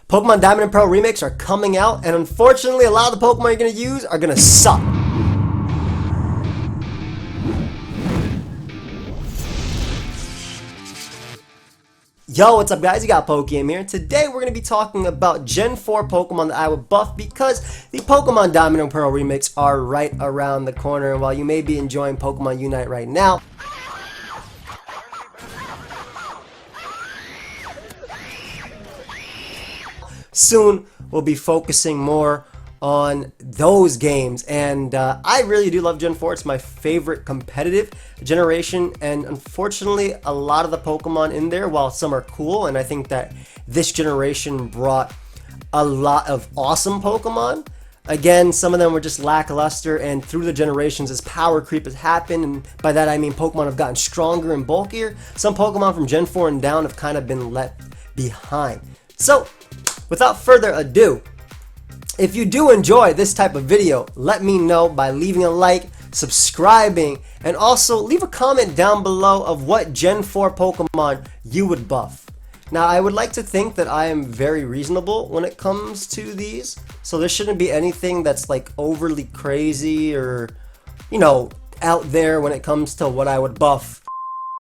Pokemon Diamond and Pearl remakes are coming out, and unfortunately, a lot of the Pokemon you're going to use are going to suck. Yo, what's up guys, you got pokeaim here. Today we're going to be talking about Gen 4 Pokemon that I would buff because the Pokemon Diamond and Pearl remakes are right around the corner. And while you may be enjoying Pokemon Unite right now, soon we'll be focusing more on those games, and I really do love Gen 4. It's my favorite competitive generation, and unfortunately a lot of the Pokemon in there, while some are cool, and I think that this generation brought a lot of awesome Pokemon, again, some of them were just lackluster, and through the generations this power creep has happened, and by that I mean Pokemon have gotten stronger and bulkier. Some Pokemon from Gen 4 and down have kind of been left behind. So without further ado, if you do enjoy this type of video, let me know by leaving a like, subscribing, and also leave a comment down below of what Gen 4 Pokemon you would buff. Now, I would like to think that I am very reasonable when it comes to these, so there shouldn't be anything that's like overly crazy or, you know, out there when it comes to what I would buff.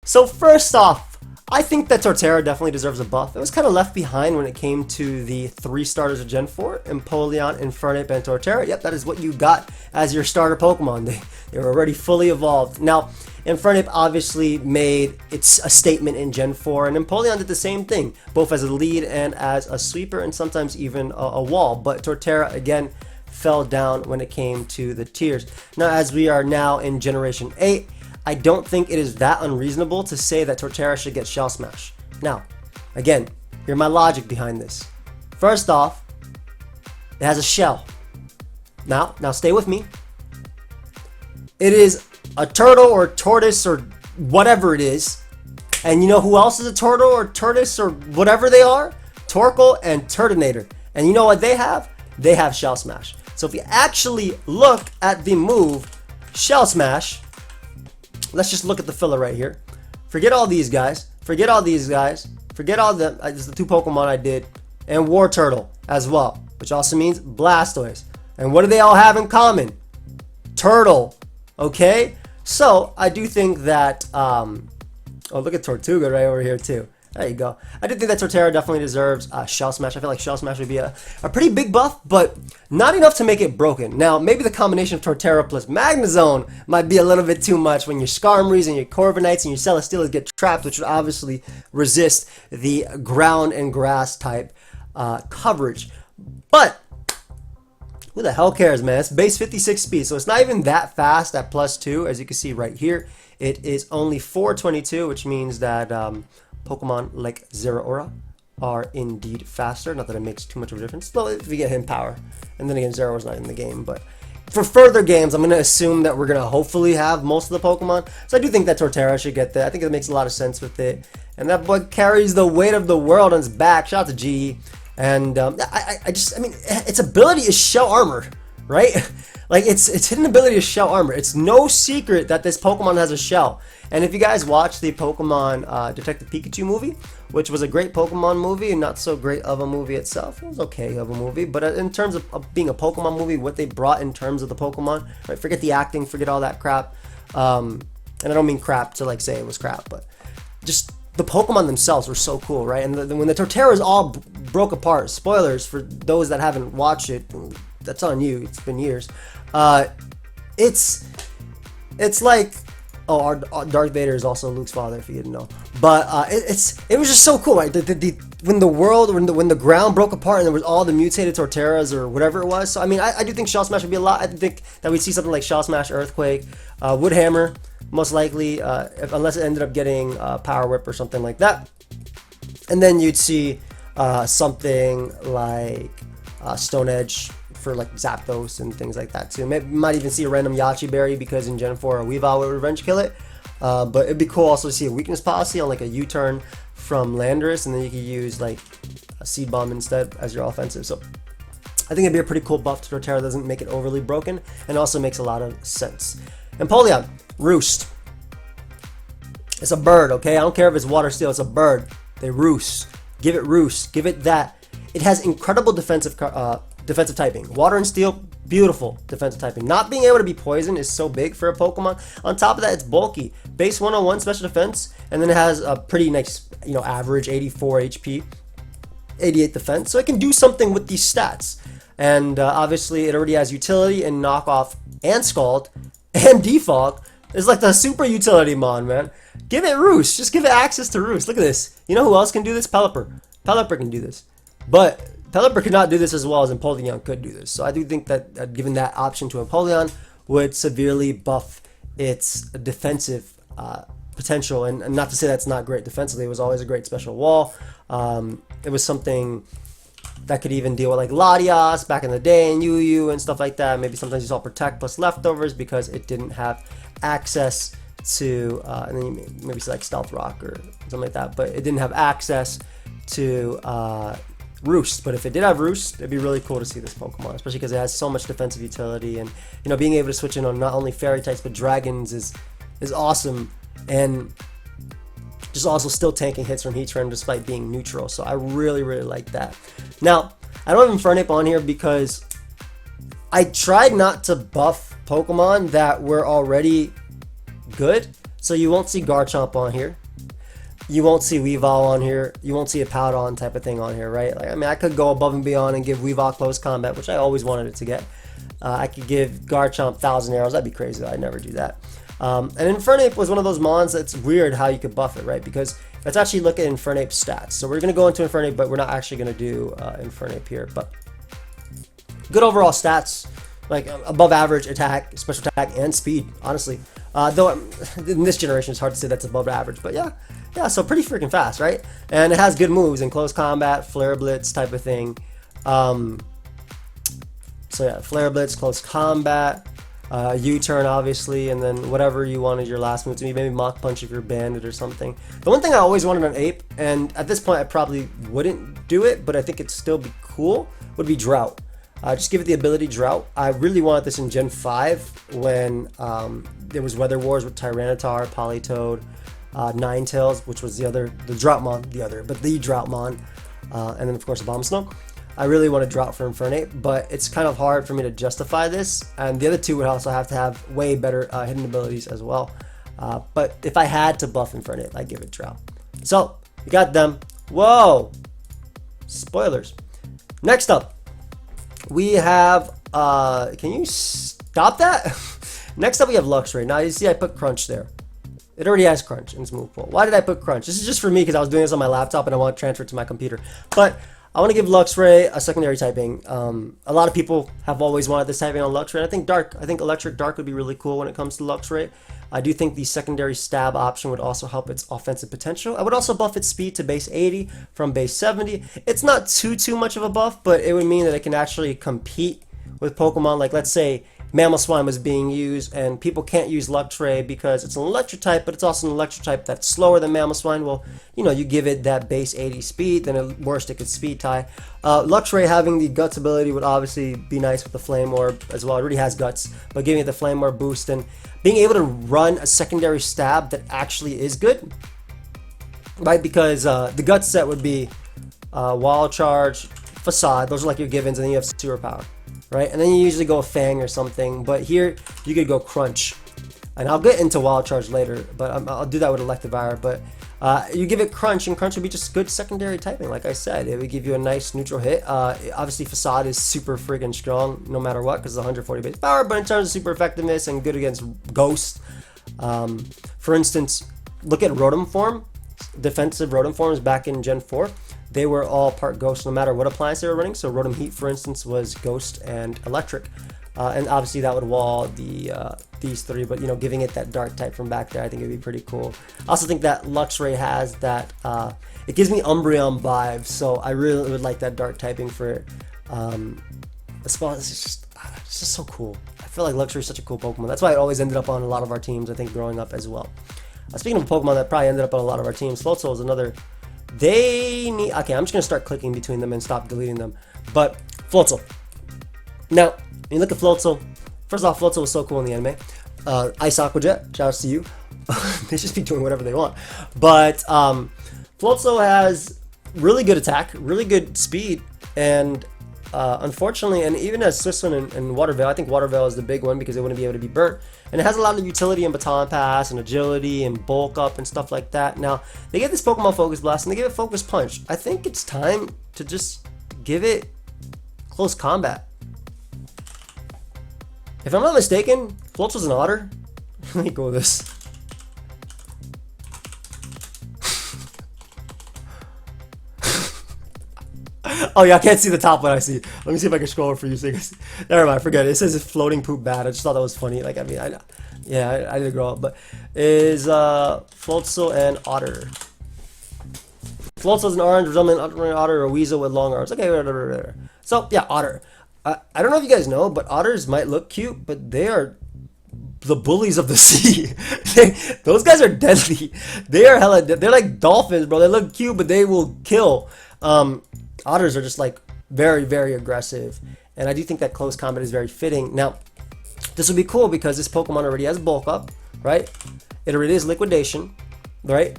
So first off, I think that Torterra definitely deserves a buff. It was kind of left behind when it came to the 3 starters of Gen 4, Empoleon, Infernape, and Torterra. Yep, that is what you got as your starter Pokemon. They were already fully evolved. Now, Infernape obviously made a statement in Gen 4, and Empoleon did the same thing, both as a lead and as a sweeper, and sometimes even a wall. But Torterra, again, fell down when it came to the tiers. Now, as we are now in Generation 8, I don't think it is that unreasonable to say that Torterra should get Shell Smash. Now, again, here's my logic behind this. First off, it has a shell. Now stay with me. It is a turtle or tortoise or whatever it is. And you know who else is a turtle or tortoise or whatever they are? Torkoal and Turtonator. And you know what they have? They have Shell Smash. So if you actually look at the move Shell Smash, let's just look at the filler right here. Forget all these guys. Forget all these guys. Forget all the, this is the 2 Pokemon I did. And War Turtle as well, which also means Blastoise. And what do they all have in common? Turtle. Okay? So, I do think that, oh, look at Tortuga right over here too. There you go. I do think that Torterra definitely deserves Shell Smash. I feel like Shell Smash would be a pretty big buff, but not enough to make it broken. Now, maybe the combination of Torterra plus Magnezone might be a little bit too much when your Skarmories and your Corviknights and your Celesteelas get trapped, which would obviously resist the ground and grass type coverage. But who the hell cares, man? It's base 56 speed, so it's not even that fast at +2, as you can see right here. It is only 422, which means that Pokemon like Zeraora are indeed faster. Not that it makes too much of a difference, though, if you get him power. And then again, Zeraora's not in the game. But for further games, I'm going to assume that we're going to hopefully have most of the Pokemon. So I do think that Torterra should get that. I think it makes a lot of sense with it. And that boy carries the weight of the world on his back. Shout out to GE. And I mean, its ability is Shell Armor, right? Like, its hidden ability is Shell Armor. It's no secret that this Pokemon has a shell. And if you guys watched the Pokemon Detective Pikachu movie, which was a great Pokemon movie and not so great of a movie itself, it was okay of a movie, but in terms of being a Pokemon movie, what they brought in terms of the Pokemon, right? Forget the acting, forget all that crap. And I don't mean crap to like say it was crap, but just the Pokemon themselves were so cool, right? And when the Torterras all broke apart, spoilers for those that haven't watched it, that's on you, it's been years. It's like, oh, our Darth Vader is also Luke's father, if you didn't know. But it was just so cool, right? When the ground broke apart and there was all the mutated Torterras or whatever it was. So I mean, I do think Shell Smash would be a lot. I think that we'd see something like Shell Smash, Earthquake, Wood Hammer, most likely, unless it ended up getting Power Whip or something like that. And then you'd see something like Stone Edge for like Zapdos and things like that too. Maybe might even see a random Yachi Berry because in Gen 4 a Weavile would Revenge Kill it. But it'd be cool also to see a weakness policy on like a U-turn from Landorus, and then you could use like a Seed Bomb instead as your offensive. So I think it'd be a pretty cool buff to Torterra. Doesn't make it overly broken and also makes a lot of sense. Empoleon, Roost. It's a bird, okay? I don't care if it's water steel, it's a bird. They roost. Give it roost. Give it that it has incredible defensive typing. Water and Steel, beautiful defensive typing. Not being able to be poisoned is so big for a Pokemon. On top of that, it's bulky. Base 101 special defense, and then it has a pretty nice, average 84 HP, 88 defense. So it can do something with these stats. And obviously, it already has utility and knockoff and Scald and Defog. It's like the super utility mon, man. Give it Roost. Just give it access to Roost. Look at this. You know who else can do this? Pelipper. Pelipper can do this. But Pelipper could not do this as well as Empoleon could do this. So I do think that giving that option to Empoleon would severely buff its defensive potential. And not to say that's not great defensively. It was always a great special wall. It was something that could even deal with like Latias back in the day and UU and stuff like that. Maybe sometimes you saw Protect plus Leftovers because it didn't have access to, and then you maybe select Stealth Rock or something like that, but it didn't have access to Roost. But if it did have Roost, it'd be really cool to see this Pokemon, especially because it has so much defensive utility, and being able to switch in on not only fairy types but dragons is awesome, and just also still tanking hits from Heatran despite being neutral. So I really like that. Now, I don't have Infernape on here because I tried not to buff Pokemon that were already good. So you won't see Garchomp on here. You won't see Weavile on here. You won't see a Powdon type of thing on here, right? Like, I mean, I could go above and beyond and give Weavile Close Combat, which I always wanted it to get. I could give Garchomp 1,000 Arrows. That'd be crazy. I'd never do that. And Infernape was one of those mons that's weird how you could buff it, right? Because let's actually look at Infernape's stats. So we're going to go into Infernape, but we're not actually going to do Infernape here. But good overall stats, like above average attack, special attack, and speed, honestly. Though in this generation, it's hard to say that's above average, but yeah, so pretty freaking fast, right? And it has good moves in close combat, Flare Blitz type of thing. So yeah, Flare Blitz, close combat, U-turn obviously, and then whatever you wanted your last move to be, maybe Mach Punch if you're Bandit or something. The one thing I always wanted on Ape, and at this point I probably wouldn't do it, but I think it'd still be cool, would be Drought. Just give it the ability Drought. I really wanted this in Gen 5 when there was Weather Wars with Tyranitar, Politoed, Ninetales, which was the Droughtmon, the Droughtmon, and then of course Abomasnow. I really want to Drought for Infernape, but it's kind of hard for me to justify this, and the other two would also have to have way better hidden abilities as well. But if I had to buff Infernape, I'd give it Drought. So, we got them. Whoa! Spoilers. Next up, we have, can you stop that? Next up we have Luxray. Now you see I put Crunch there. It already has Crunch in its move pool. Why did I put Crunch? This is just for me because I was doing this on my laptop and I want to transfer it to my computer. But I want to give Luxray a secondary typing. A lot of people have always wanted this typing on Luxray. I think Electric Dark would be really cool when it comes to Luxray. I do think the secondary stab option would also help its offensive potential. I would also buff its speed to base 80 from base 70. It's not too much of a buff, but it would mean that it can actually compete with Pokemon. Like, let's say Mamoswine was being used and people can't use Luxray because it's an electric type, but it's also an electric type that's slower than Mamoswine. Well, you give it that base 80 speed, then at worst it could speed tie. Luxray having the Guts ability would obviously be nice with the Flame Orb as well. It already has Guts, but giving it the Flame Orb boost and being able to run a secondary stab that actually is good, right? Because the Guts set would be Wild Charge, Facade, those are like your givens, and then you have Superpower. Right, and then you usually go Fang or something, but here you could go Crunch, and I'll get into Wild Charge later, but I'll do that with Electivire. But you give it Crunch, and Crunch would be just good secondary typing. Like I said, it would give you a nice neutral hit. Obviously, Facade is super friggin' strong no matter what because it's 140 base power, but in terms of super effectiveness and good against Ghost, for instance, look at Rotom form, defensive Rotom forms back in Gen 4. They were all part Ghost no matter what appliance they were running. So Rotom Heat, for instance, was Ghost and Electric. And obviously that would wall these three, but giving it that dark type from back there, I think it'd be pretty cool. I also think that Luxray has that, it gives me Umbreon vibes, so I really would like that dark typing for it. It's just so cool. I feel like Luxray is such a cool Pokemon. That's why it always ended up on a lot of our teams, I think, growing up as well. Speaking of a Pokemon that probably ended up on a lot of our teams, Floatzel is another. They need, okay, I'm just going to start clicking between them and stop deleting them. But Floatzel. Now, when you look at Floatzel, first off, Floatzel was so cool in the anime. Ice Aqua Jet, shout outs to you. They just be doing whatever they want. But Floatzel has really good attack, really good speed, And unfortunately, and even as Switzerland and Water Veil, I think Water Veil is the big one because it wouldn't be able to be burnt. And it has a lot of utility in Baton Pass and agility and bulk up and stuff like that. Now, they gave this Pokemon Focus Blast and they give it Focus Punch. I think it's time to just give it Close Combat. If I'm not mistaken, Floatzel's an otter. Let me go with this. Oh yeah, I can't see the top one I see. Let me see if I can scroll over for you so you can see. Never mind, forget it. It says it's floating poop bad. I just thought that was funny. Like, I mean, I didn't grow up, but is Floatzel and otter. Floatzel's an orange, resembling an otter or a weasel with long arms. Okay, whatever. So yeah, otter. I don't know if you guys know, but otters might look cute, but they are the bullies of the sea. Those guys are deadly. They are hella. They're like dolphins, bro. They look cute, but they will kill. Otters are just like very, very aggressive, and I do think that close combat is very fitting. Now, this would be cool because this Pokemon already has bulk up, right? It already is liquidation, right?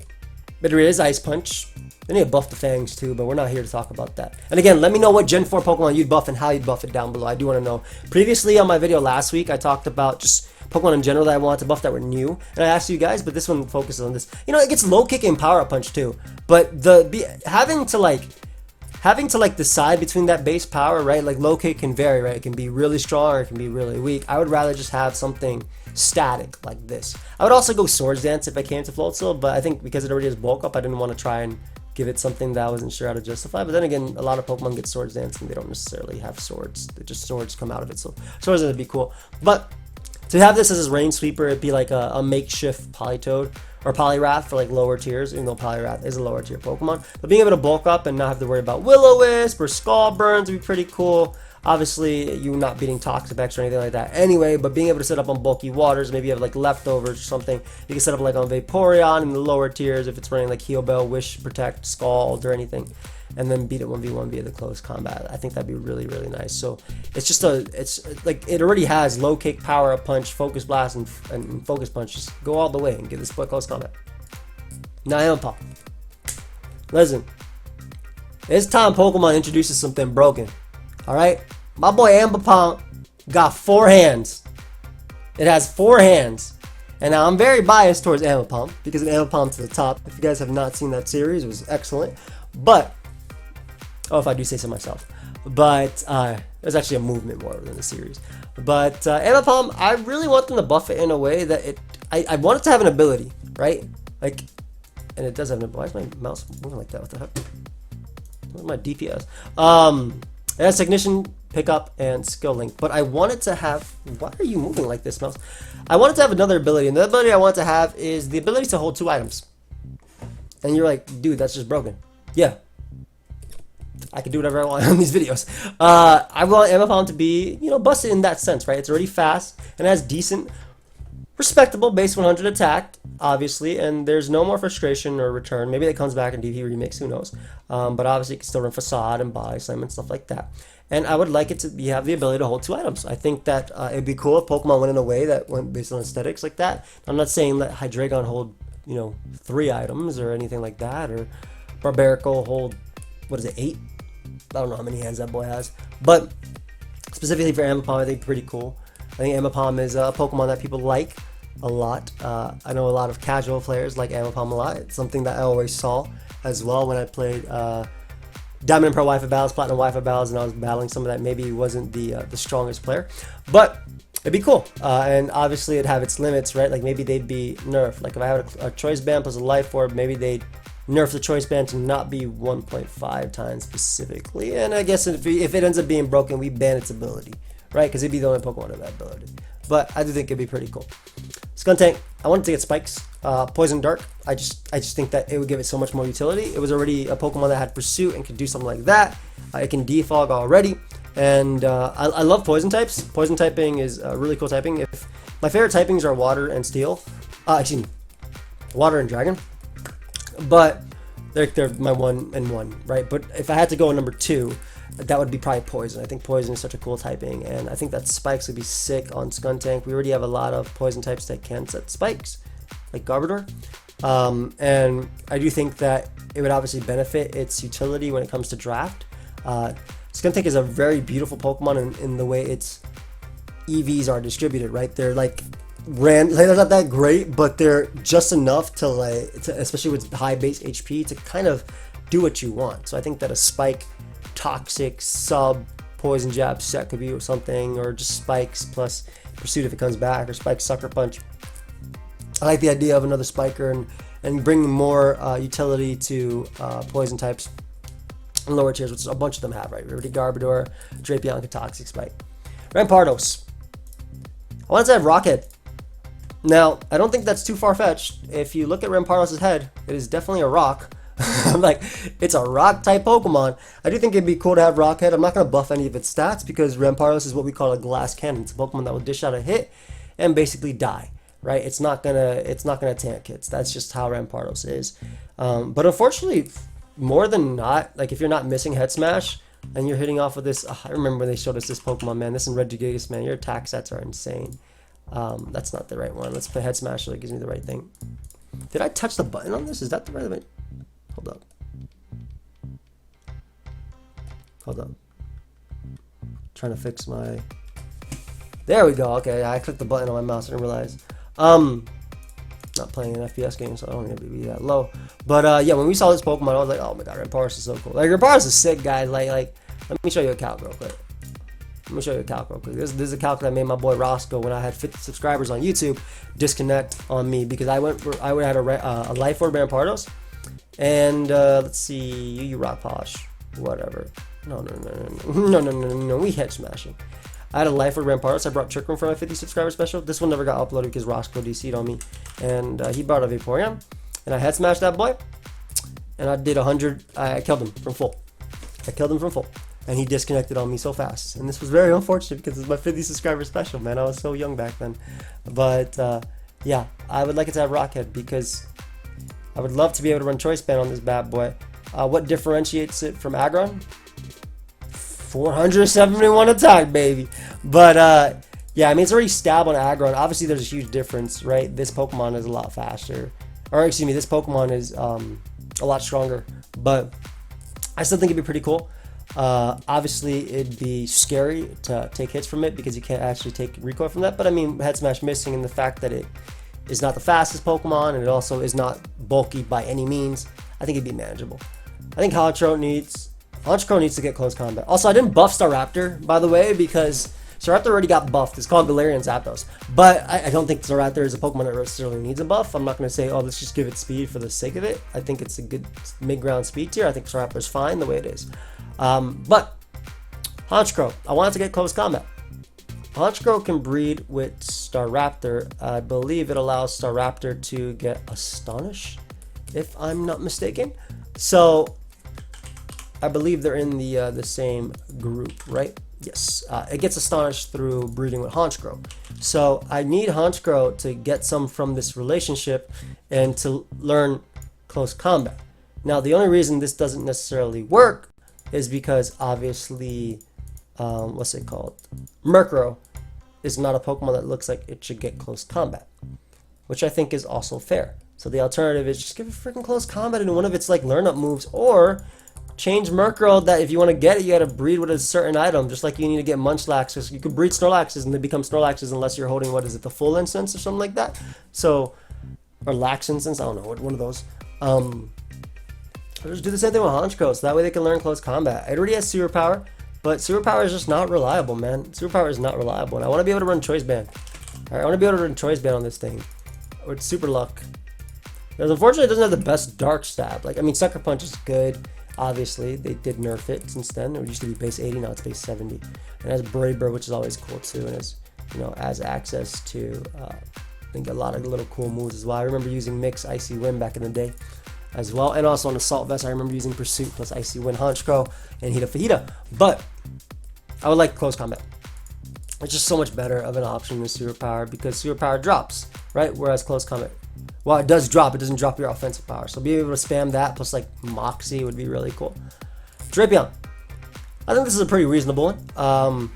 It already is ice punch. They need to buff the fangs too, but we're not here to talk about that. And again, let me know what Gen 4 Pokemon you'd buff and how you'd buff it down below. I do want to know. Previously on my video last week, I talked about just Pokemon in general that I wanted to buff that were new, and I asked you guys, but this one focuses on this. You know, it gets low kick and power up punch too, but having to decide between that base power, right? Like low kick can vary, right? It can be really strong or it can be really weak. I would rather just have something static like this. I would also go Swords Dance if I came to Floatzel, but I think because it already has bulk up, I didn't want to try and give it something that I wasn't sure how to justify. But then again, a lot of Pokemon get Swords Dance and they don't necessarily have swords. They just swords come out of it. So Swords Dance would be cool. But to have this as a Rain Sweeper, it'd be like a makeshift Politoed or Poliwrath for like lower tiers, even though Poliwrath is a lower tier Pokemon. But being able to bulk up and not have to worry about Will-O-Wisp or Skull Burns would be pretty cool. Obviously, you not beating Toxapex or anything like that anyway, but being able to set up on bulky waters, maybe you have like leftovers or something, you can set up like on Vaporeon in the lower tiers if it's running like Heal Bell, Wish, Protect, Scald, or anything, and then beat it 1v1 via the close combat. I think that'd be really, really nice. So it's just it's like it already has low kick, power up punch, focus blast, and focus punch. Just go all the way and get this boy close combat. Now, Ambipom. Listen, it's time Pokemon introduces something broken. Alright? My boy Ambipom got 4 hands. It has 4 hands. And now I'm very biased towards Ambipom because of Ambipom to the top. If you guys have not seen that series, it was excellent. But, if I do say so myself. But, there's actually a movement more than the series. But, Ambipom, I really want them to buff it in a way that I want it to have an ability, right? Like, and it does have an ability. Why is my mouse moving like that? What the heck? Where's my DPS? It has Technician, Pickup, and Skill Link. But I want it to have... Why are you moving like this, mouse? I want it to have another ability. And the ability I want to have is the ability to hold 2 items. And you're like, dude, that's just broken. Yeah. I can do whatever I want on these videos. I want Ambipom to be, busted in that sense, right? It's already fast and has decent, respectable base 100 attack, obviously, and there's no more frustration or return. Maybe that comes back in DP Remix, who knows? But obviously, it can still run Facade and Body Slam and stuff like that. And I would like it to have the ability to hold 2 items. I think that it'd be cool if Pokemon went in a way that went based on aesthetics like that. I'm not saying let Hydreigon hold, 3 items or anything like that, or Barbarical hold, 8? I don't know how many hands that boy has. But specifically for Ambipom, I think pretty cool. I think Ambipom is a Pokemon that people like a lot. I know a lot of casual players like Ambipom a lot. It's something that I always saw as well when I played Diamond and Pearl Wi-Fi battles, Platinum Wi-Fi battles, and I was battling some of that. Maybe he wasn't the strongest player, but it'd be cool. And obviously it'd have its limits, right? Like maybe they'd be nerfed. Like if I had a Choice Band plus a Life Orb, maybe they'd nerf the Choice Band to not be 1.5 times specifically. And I guess if it ends up being broken, we ban its ability, right? Because it'd be the only Pokemon with that ability. But I do think it'd be pretty cool. Skuntank, I wanted to get Spikes. Poison Dark, I just think that it would give it so much more utility. It was already a Pokemon that had Pursuit and could do something like that. It can defog already. And I love Poison types. Poison typing is a really cool typing. My favorite typings are Water and Steel. Excuse me, Water and Dragon. But they're my 1 and 1, right? But if I had to go number 2, that would be probably Poison. I think Poison is such a cool typing, and I think that Spikes would be sick on Skuntank. We already have a lot of Poison types that can set Spikes, like Garbodor. And I do think that it would obviously benefit its utility when it comes to draft. Skuntank is a very beautiful Pokemon in the way its EVs are distributed, right? They're like they're not that great, but they're just enough to especially with high base HP, to kind of do what you want. So I think that a Spike, Toxic, Sub, Poison Jab set could be something, or just Spikes plus Pursuit if it comes back, or Spike Sucker Punch. I like the idea of another Spiker and bringing more utility to Poison types in lower tiers, which a bunch of them have, right? Riverdale, Garbodor, Drapion, Toxic, Spike. Rampardos. I wanted to have Rockhead. Now, I don't think that's too far-fetched. If you look at Rampardos' head, it is definitely a rock. Like, it's a rock-type Pokemon. I do think it'd be cool to have Rockhead. I'm not going to buff any of its stats because Rampardos is what we call a glass cannon. It's a Pokemon that will dish out a hit and basically die, right? It's not gonna tank hits. That's just how Rampardos is. But unfortunately, more than not, like if you're not missing Head Smash and you're hitting off of this, I remember when they showed us this Pokemon, man. This in Regigigas, man. Your attack stats are insane. That's not the right one. Let's play Head Smash so it gives me the right thing. Did I touch the button on this? Is that the right button? Hold up. Hold up. Trying to fix my... There we go. Okay, I clicked the button on my mouse. I didn't realize. Not playing an FPS game, so I don't need to be that low. But yeah, when we saw this Pokemon, I was like, oh my god, Rampardos is so cool. Like, Rampardos is sick, guys. Like, let me show you a calc real quick. This is a calc that I made my boy Roscoe when I had 50 subscribers on YouTube disconnect on me because I had a Life Orb Rampardos, and let's see, you rock polish, whatever. No, we head smashing. I had a Life Orb Rampardos. I brought Trick Room for my 50 subscriber special. This one never got uploaded because Roscoe DC'd on me, and he brought a Vaporeon, and I head smashed that boy, and I did 100. I killed him from full. And he disconnected on me so fast. And this was very unfortunate because it's my 50 subscriber special, man. I was so young back then. But yeah, I would like it to have Rockhead because I would love to be able to run Choice Band on this bad boy. What differentiates it from Aggron? 471 attack, baby. But yeah, I mean, it's already Stab on Aggron. Obviously, there's a huge difference, right? This Pokemon is a lot faster. Or excuse me, this Pokemon is a lot stronger. But I still think it'd be pretty cool. Obviously it'd be scary to take hits from it because you can't actually take recoil from that, but I mean, Head Smash missing and the fact that it is not the fastest Pokemon and it also is not bulky by any means, I think it'd be manageable. I think Honchkrow needs to get close combat. Also, I didn't buff Staraptor, by the way, because Staraptor already got buffed. It's called Galarian Zapdos, but I don't think Staraptor is a Pokemon that necessarily needs a buff. I'm not going to say, oh, let's just give it speed for the sake of it. I think it's a good mid-ground speed tier. I think Staraptor's fine the way it is. But Honchkrow, I want it to get close combat. Honchkrow can breed with Staraptor. I believe it allows Staraptor to get Astonish, if I'm not mistaken. So I believe they're in the same group, right? Yes. It gets Astonished through breeding with Honchkrow. So I need Honchkrow to get some from this relationship and to learn close combat. Now, the only reason this doesn't necessarily work is because obviously, what's it called? Murkrow is not a Pokemon that looks like it should get close combat, which I think is also fair. So the alternative is just give it freaking close combat in one of its like learn up moves, or change Murkrow that if you want to get it, you got to breed with a certain item, just like you need to get Munchlaxes. You could breed Snorlaxes and they become Snorlaxes unless you're holding, what is it, the full instance or something like that. So, or Lax instance, I don't know, one of those. Just do the same thing with Honchkrow, so that way they can learn close combat. It already has Sewer Power, but Sewer Power is just not reliable, man. Sewer Power is not reliable, and I want to be able to run Choice Band. Alright, I want to be able to run Choice Band on this thing. With Super Luck. Because unfortunately, it doesn't have the best Dark Stab. Like, I mean, Sucker Punch is good. Obviously, they did nerf it since then. It used to be base 80, now it's base 70. And it has Brave, which is always cool too, and has access to, I think, a lot of little cool moves as well. I remember using Mix Icy Wind back in the day as well, and also on Assault Vest, I remember using Pursuit plus Icy Wind Honchkrow and Hita Fajita. But I would like close combat. It's just so much better of an option than Sewer Power because Sewer Power drops, right? Whereas close combat, well, it does drop, it doesn't drop your offensive power. So being able to spam that plus like Moxie would be really cool. Drapion, I think this is a pretty reasonable one.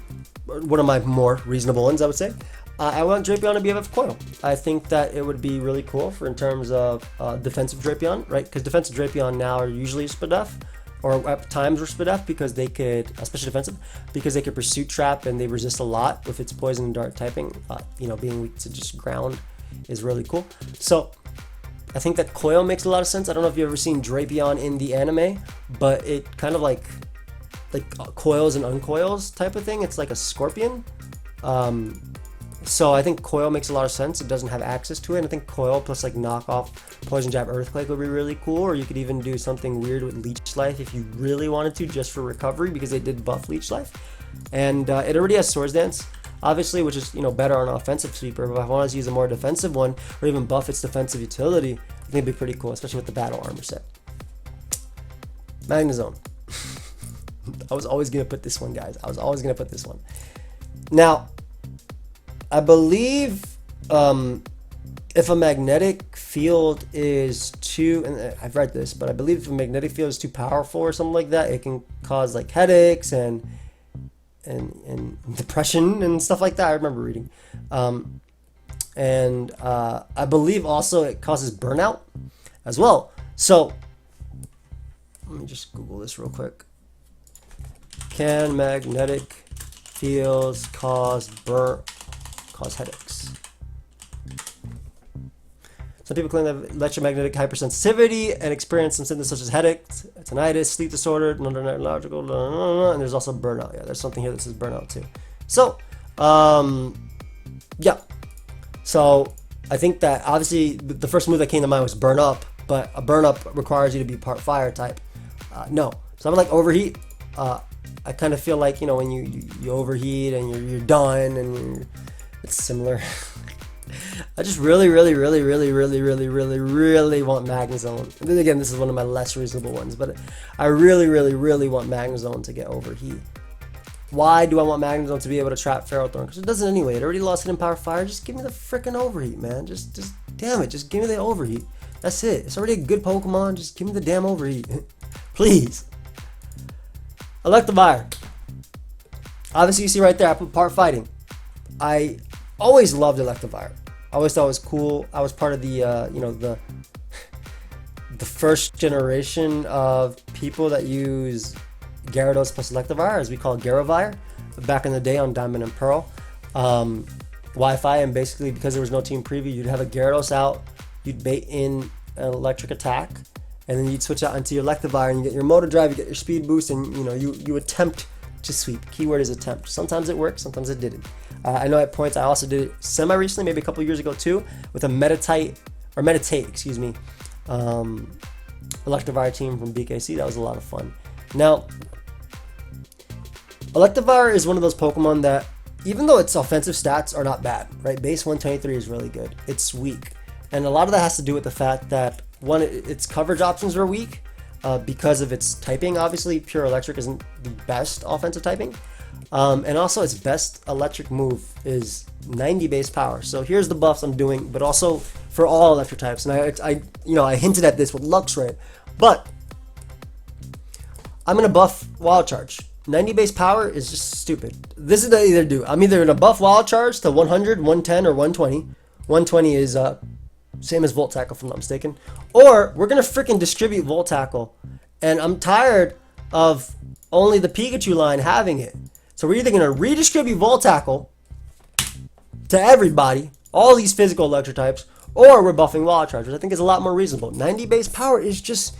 One of my more reasonable ones, I would say. I want Drapion to be a coil. I think that it would be really cool for in terms of defensive Drapion, right? Because defensive Drapion now are usually Spadef or at times were split F because they could, especially defensive, because they could Pursuit Trap and they resist a lot with its Poison and Dart typing. You know, being weak to just ground is really cool. So I think that Coil makes a lot of sense. I don't know if you've ever seen Drapion in the anime, but it kind of like coils and uncoils type of thing. It's like a scorpion. So I think Coil makes a lot of sense. It doesn't have access to it. And I think Coil plus like knockoff Poison Jab Earthquake would be really cool. Or you could even do something weird with Leech Life if you really wanted to, just for recovery, because they did buff Leech Life. And it already has Swords Dance, obviously, which is, you know, better on an offensive sweeper. But if I wanted to use a more defensive one, or even buff its defensive utility, I think it'd be pretty cool, especially with the battle armor set. Magnezone. I was always gonna put this one, guys. I was always gonna put this one. Now, I believe if a magnetic field is too, and I've read this, but I believe if a magnetic field is too powerful or something like that, it can cause like headaches and depression and stuff like that. I remember reading. I believe also it causes burnout as well. So let me just Google this real quick. Can magnetic fields cause headaches? Some people claim that electromagnetic hypersensitivity and experience some symptoms such as headaches, tinnitus, sleep disorder, neurological, and there's also burnout. Yeah, there's something here that says burnout too. So, yeah. So I think that obviously the first move that came to mind was burn up, but a burn up requires you to be part fire type. No, something like overheat. I kind of feel like, you know, when you overheat and you're done, and it's similar. I just really want Magnezone. And then again, this is one of my less reasonable ones, but I really want Magnezone to get overheat. Why do I want Magnezone to be able to trap Ferrothorn? Because it doesn't anyway. It already lost Hidden Power Fire. Just give me the freaking overheat, man. Just damn it. Just give me the overheat. That's it. It's already a good Pokemon. Just give me the damn overheat. Please. Electivire. Obviously, you see right there, I put part fighting. I always loved Electivire. I always thought it was cool. I was part of the, you know, the first generation of people that use Gyarados plus Electivire, as we call it Garavire, back in the day on Diamond and Pearl. Wi-Fi, and basically because there was no team preview, you'd have a Gyarados out, you'd bait in an electric attack, and then you'd switch out into your Electivire, and you get your motor drive, you get your speed boost, and you know you attempt to sweep. Keyword is attempt. Sometimes it worked, sometimes it didn't. I know at points I also did it semi-recently, maybe a couple years ago too, with a Meditate, excuse me, Electivire team from BKC. That was a lot of fun. Now, Electivire is one of those Pokemon that, even though its offensive stats are not bad, right? Base 123 is really good. It's weak. And a lot of that has to do with the fact that, one, its coverage options are weak because of its typing. Obviously, Pure Electric isn't the best offensive typing. And also, its best electric move is 90 base power. So here's the buffs I'm doing, but also for all electric types. And I hinted at this with Luxray, but I'm gonna buff Wild Charge. 90 base power is just stupid. This is what I either do. I'm either gonna buff Wild Charge to 100, 110, or 120. 120 is same as Volt Tackle, if I'm not mistaken. Or we're gonna freaking distribute Volt Tackle, and I'm tired of only the Pikachu line having it. So we're either gonna redistribute Volt Tackle to everybody, all these physical electric types, or we're buffing Wild Charge, which I think is a lot more reasonable. 90 base power is just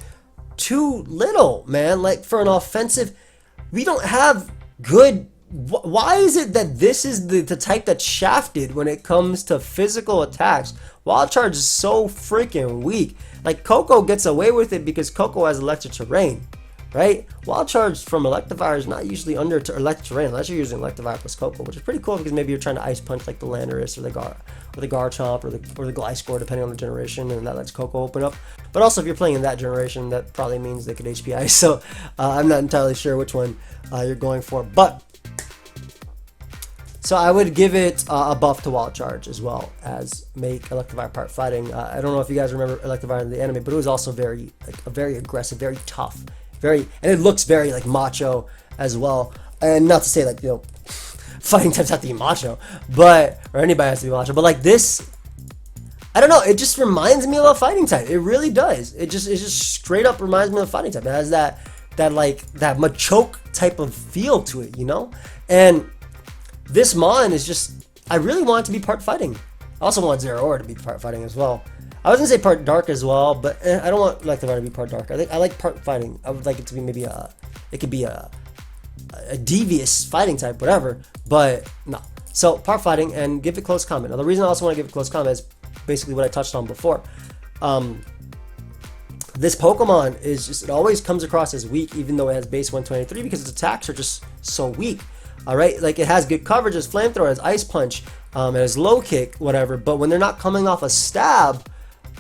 too little, man. Like, for an offensive, we don't have good. Why is it that this is the type that's shafted when it comes to physical attacks? Wild Charge is so freaking weak. Like, Coco gets away with it because Coco has electric terrain, right? Wild Charge from Electivire is not usually under electric terrain unless you're using Electivire plus Coco, which is pretty cool because maybe you're trying to Ice Punch like the Landorus or the Garchomp or the Gliscor, depending on the generation, and that lets Coco open up. But also, if you're playing in that generation, that probably means they could HP Ice. So I'm not entirely sure which one you're going for, but so I would give it a buff to Wild Charge as well as make Electivire part fighting. I don't know if you guys remember Electivire in the anime, but it was also very aggressive, very tough, and it looks very like macho as well. And not to say like, you know, fighting types have to be macho, or anybody has to be macho, but like this, I don't know, it just reminds me of a fighting type. It really does. It just straight up reminds me of a fighting type. It has that that Machoke type of feel to it, you know? And this Mon is just, I really want it to be part fighting. I also want Zeraora to be part fighting as well. I was gonna say part dark as well, but I don't want Electivire to be part dark. I like part fighting. I would like it to be maybe it could be a devious fighting type, whatever, but no. So part fighting and give it close combat. Now the reason I also want to give it close combat is basically what I touched on before. This Pokemon is just, it always comes across as weak even though it has base 123 because its attacks are just so weak. Alright, like it has good coverage as Flamethrower, as Ice Punch, it has Low Kick, whatever, but when they're not coming off a stab,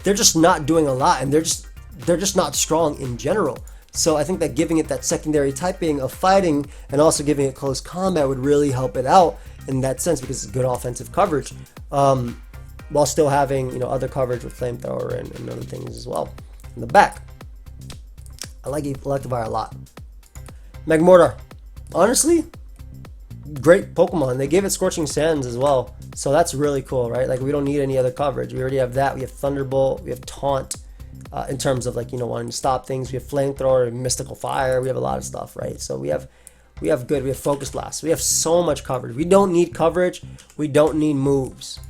they're just not doing a lot, and they're just not strong in general. So I think that giving it that secondary typing of fighting and also giving it close combat would really help it out in that sense because it's good offensive coverage, while still having, you know, other coverage with Flamethrower and other things as well in the back. I like Electivire a lot. Magmortar, honestly, great Pokemon. They gave it Scorching Sands as well, so that's really cool, right? Like we don't need any other coverage. We already have that. We have Thunderbolt. We have Taunt. In terms of like, you know, wanting to stop things, we have Flamethrower, Mystical Fire. We have a lot of stuff, right? So we have good. We have Focus Blast. We have so much coverage. We don't need coverage. We don't need moves,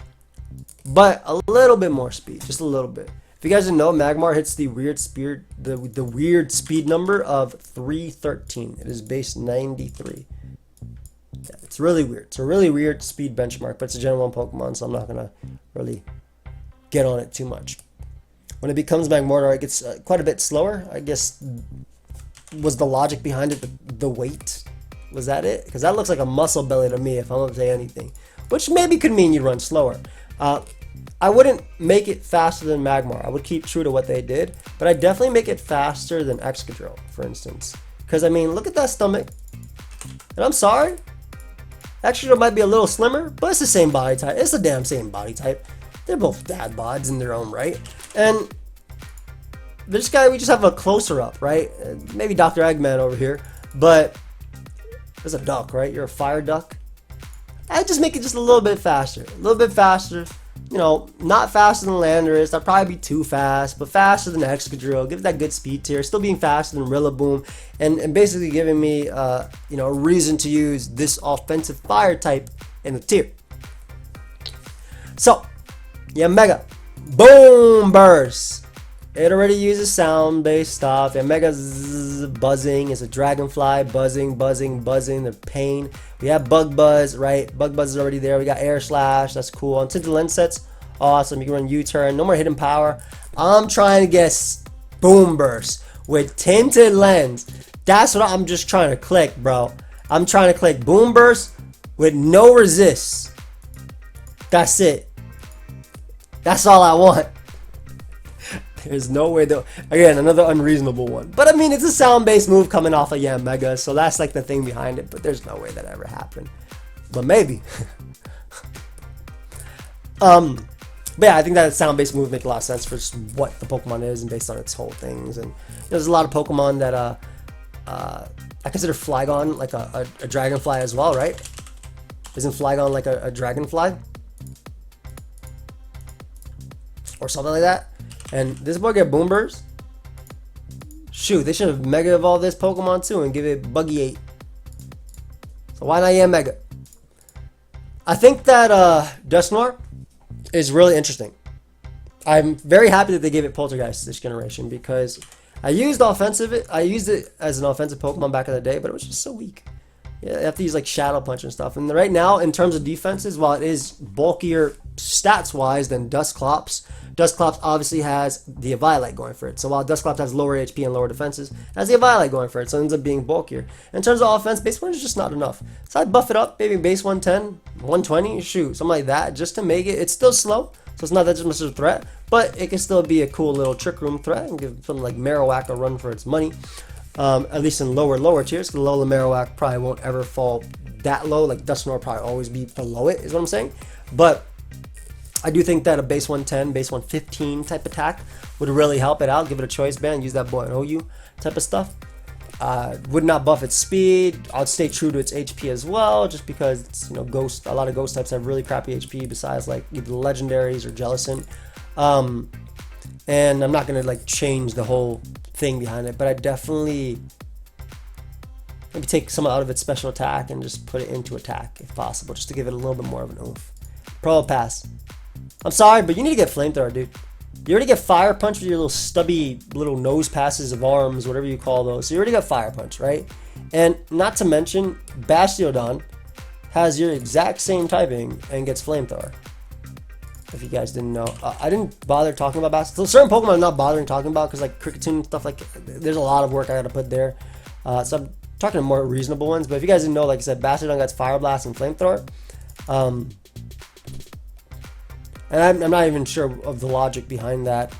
but a little bit more speed, just a little bit. If you guys didn't know, Magmar hits the weird speed, the weird speed number of 313. It is base 93. Yeah, it's really weird. It's a really weird speed benchmark, but it's a Gen 1 Pokemon, so I'm not gonna really get on it too much. When it becomes Magmortar, it gets quite a bit slower. I guess was the logic behind it the weight? Was that it? Because that looks like a muscle belly to me, if I'm gonna say anything. Which maybe could mean you'd run slower. I wouldn't make it faster than Magmar. I would keep true to what they did, but I'd definitely make it faster than Excadrill, for instance. Because I mean, look at that stomach. And I'm sorry, Excadrill might be a little slimmer, but it's the same body type. It's the damn same body type. They're both dad bods in their own right. And this guy, we just have a closer up, right? Maybe Dr. Eggman over here, but there's a duck, right? You're a fire duck. I'd just make it just a little bit faster. A little bit faster. You know, not faster than Landorus. That'd probably be too fast, but faster than Excadrill. Give it that good speed tier. Still being faster than Rillaboom, and basically giving me, you know, a reason to use this offensive fire type in the tier. So, Yanmega, Boom Burst. It already uses sound-based stuff. Yanmega's buzzing. It's a dragonfly, buzzing. The pain. We have Bug Buzz, right? Bug Buzz is already there. We got Air Slash. That's cool. On Tinted Lens sets, awesome. You can run U-Turn. No more Hidden Power. I'm trying to guess Boom Burst with Tinted Lens. That's what I'm just trying to click, bro. I'm trying to click Boom Burst with no resist. That's it. That's all I want. There's no way though. Again, another unreasonable one. But I mean, it's a sound-based move coming off of Yanmega, so that's like the thing behind it. But there's no way that ever happened. But maybe. But yeah, I think that sound-based move make a lot of sense for just what the Pokemon is and based on its whole things. And there's a lot of Pokemon that I consider Flygon like a dragonfly as well, right? Isn't Flygon like a dragonfly? Or something like that? And this boy get Boom Burst. Shoot, they should have Mega Evolved this Pokemon too and give it Buggy 8. So why not Yanmega? I think that Dusknoir is really interesting. I'm very happy that they gave it Poltergeist this generation because I used it as an offensive Pokemon back in the day, but it was just so weak. Yeah, you have to use like Shadow Punch and stuff. And right now, in terms of defenses, while it is bulkier stats-wise than Dusclops, Dusclops obviously has the Eviolite going for it. So while Dusclops has lower HP and lower defenses, it has the Eviolite going for it. So it ends up being bulkier. In terms of offense, base 1 is just not enough. So I'd buff it up, maybe base 110, 120, shoot, something like that, just to make it. It's still slow, so it's not that much of a threat, but it can still be a cool little Trick Room threat and give something like Marowak a run for its money. At least in lower tiers, because Lola Marowak probably won't ever fall that low. Like Dusknoir probably always be below it, is what I'm saying. But I do think that a base 110, base 115 type attack would really help it out. Give it a choice band, use that boy and OU type of stuff. Would not buff its speed. I'd stay true to its HP as well, just because it's, you know, a lot of ghost types have really crappy HP besides like either the legendaries or Jellicent. And I'm not gonna like change the whole thing behind it, but I definitely maybe take some out of its special attack and just put it into attack if possible, just to give it a little bit more of an oomph. Probopass. I'm sorry, but you need to get Flamethrower, dude. You already get Fire Punch with your little stubby little nose passes of arms, whatever you call those. So you already got Fire Punch, right? And not to mention, Bastiodon has your exact same typing and gets Flamethrower. If you guys didn't know, I didn't bother talking about Bastiodon. So certain Pokemon I'm not bothering talking about because like Cricketune and stuff, like there's a lot of work I gotta put there. So I'm talking to more reasonable ones. But if you guys didn't know, like I said, Bastiodon gets Fire Blast and Flamethrower. And I'm not even sure of the logic behind that.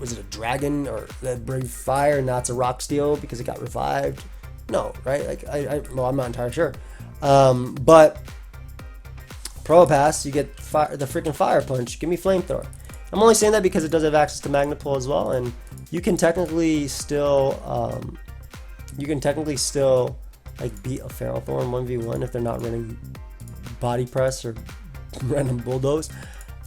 Was it a dragon or that breathed fire and that's a rock steel because it got revived? No, right? Like well, I'm not entirely sure. But Probopass, you get the freaking Fire Punch. Give me Flamethrower. I'm only saying that because it does have access to Magnipole as well, and you can technically still like beat a Feral Thorn 1v1 if they're not running Body Press or random Bulldoze.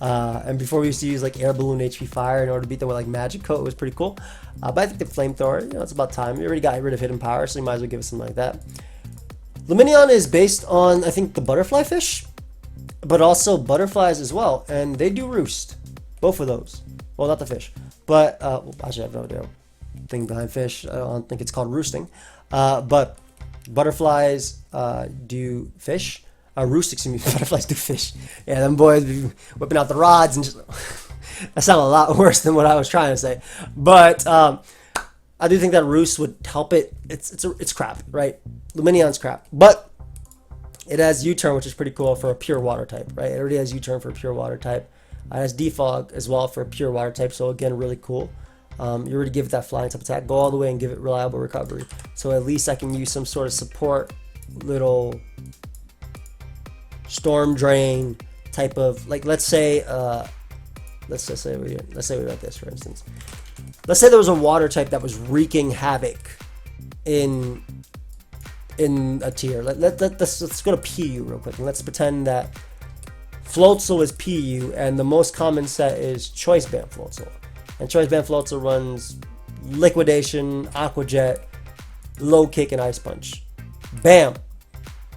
And before we used to use like Air Balloon HP Fire in order to beat them with like Magic Coat, it was pretty cool. But I think the Flamethrower, you know, it's about time. You already got rid of Hidden Power, so you might as well give us something like that. Lumineon is based on, I think, the Butterfly Fish, but also Butterflies as well, and they do roost. Both of those. Well, not the fish, but well, actually I have no idea thing behind fish. I don't think it's called roosting, but Butterflies do fish. Roost, excuse me, Butterflies do fish. Yeah, them boys be whipping out the rods and just that sounded a lot worse than what I was trying to say. But I do think that Roost would help it. It's crap, right? Lumineon's crap, but it has U-turn, which is pretty cool for a pure water type, right? It already has U-turn for a pure water type. It has Defog as well for a pure water type, so again, really cool. You already give it that flying type attack, go all the way and give it reliable recovery. So at least I can use some sort of support little Storm Drain type of, like, let's say we write this, for instance. Let's say there was a water type that was wreaking havoc in a tier. Let's go to PU real quick, and let's pretend that Floatzel is PU, and the most common set is Choice Band Floatzel. And Choice Band Floatzel runs Liquidation, Aqua Jet, Low Kick, and Ice Punch. Bam!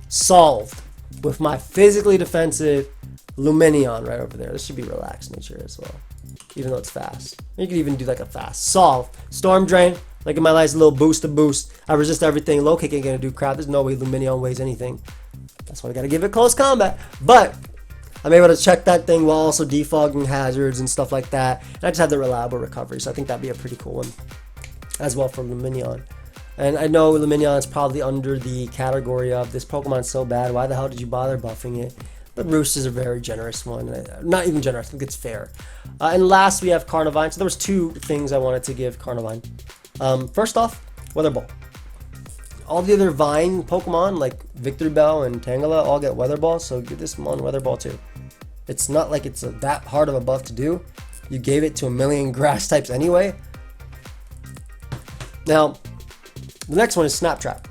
Solved. With my physically defensive Lumineon right over there. This should be relaxed nature as well, even though it's fast. You could even do like a fast solve. Storm Drain, like in my nice little boost. I resist everything. Low Kick ain't gonna do crap. There's no way Lumineon weighs anything. That's why I gotta give it close combat. But I'm able to check that thing while also defogging hazards and stuff like that. And I just have the reliable recovery, so I think that'd be a pretty cool one as well for Lumineon. And I know Lumineon is probably under the category of this Pokemon's so bad, why the hell did you bother buffing it? But Roost is a very generous one. Not even generous, I think it's fair. And last we have Carnivine. So there was two things I wanted to give Carnivine. First off, Weather Ball. All the other Vine Pokemon like Victory Bell and Tangela all get Weather Ball, so give this one Weather Ball too. It's not like it's that hard of a buff to do. You gave it to a million grass types anyway. Now, the next one is Snap Trap.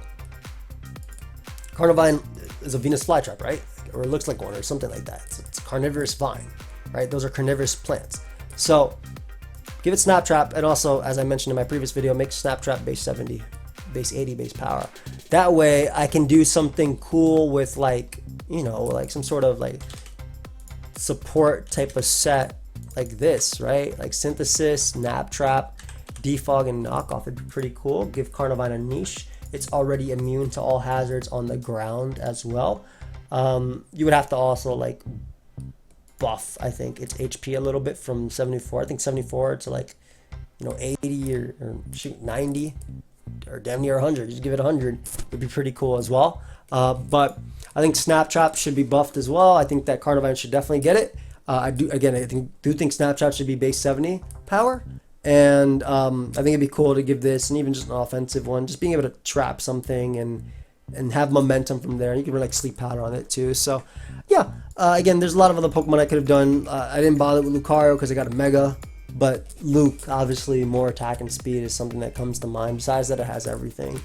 Carnivine is a Venus flytrap, right? Or it looks like one or something like that. It's carnivorous vine, right? Those are carnivorous plants. So give it Snap Trap, and also, as I mentioned in my previous video, make Snap Trap base 70, base 80, base power. That way I can do something cool with, like, you know, like some sort of like support type of set like this, right? Like Synthesis, Snap Trap, Defog, and Knockoff would be pretty cool. Give Carnivine a niche. It's already immune to all hazards on the ground as well. You would have to also like buff, I think, its HP a little bit from 74. I think 74 to like, you know, 80 or shoot 90 or damn near 100. Just give it 100. Would be pretty cool as well. But I think Snap Trap should be buffed as well. I think that Carnivine should definitely get it. I do think Snap Trap should be base 70 power. And I think it'd be cool to give this, and even just an offensive one, just being able to trap something and have momentum from there. And you can run like Sleep Powder on it too. So yeah, again, there's a lot of other Pokemon I could have done. I didn't bother with Lucario because I got a Mega, but Luke, obviously more attack and speed is something that comes to mind. Besides that, it has everything,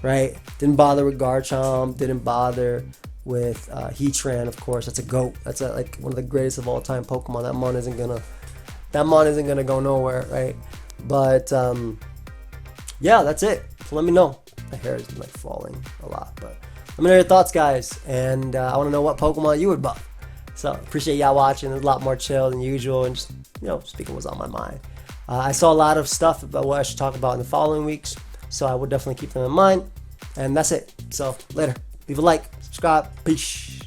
right? Didn't bother with Garchomp, didn't bother with Heatran, of course. That's a GOAT. That's like one of the greatest of all time Pokemon. That mon isn't gonna go nowhere, right? But yeah, that's it. So let me know My hair is like falling a lot, but let me know your thoughts, guys, and I want to know what Pokemon you would buff. So appreciate y'all watching. It's a lot more chill than usual, and just speaking what's on my mind. I saw a lot of stuff about what I should talk about in the following weeks, so I will definitely keep them in mind. And that's it. So later. Leave a like, subscribe, peace.